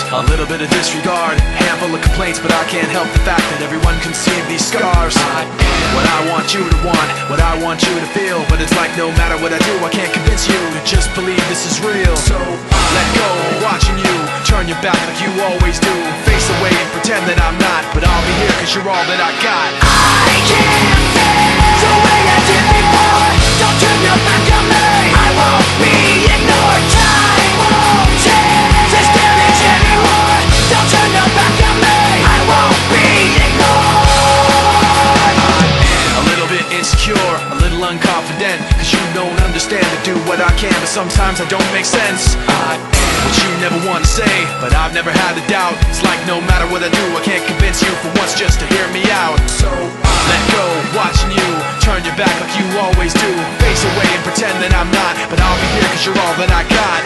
A little bit of disregard, handful of complaints, but I can't help the fact that everyone can see these scars. What I want you to want, what I want you to feel, but it's like no matter what I do, I can't convince you to just believe this is real. So let go, watching you turn your back like you always do. Face away and pretend that I'm not, but I'll be here cause you're all that I got. I can't feel the way I did before. Don't turn your back on me, I won't be ignored. Time won't change this damage anymore. Don't turn your back on me, I won't be ignored. I'm a little bit insecure, a little unconfident, cause you don't understand to do what I can, but sometimes I don't make sense. What you never want to say, but I've never had a doubt. It's like no matter what I do, I can't convince you for once just to hear me out. So let go, watching you turn your back like you always do. Face away and pretend that I'm not, but I'll be here cause you're all that I got.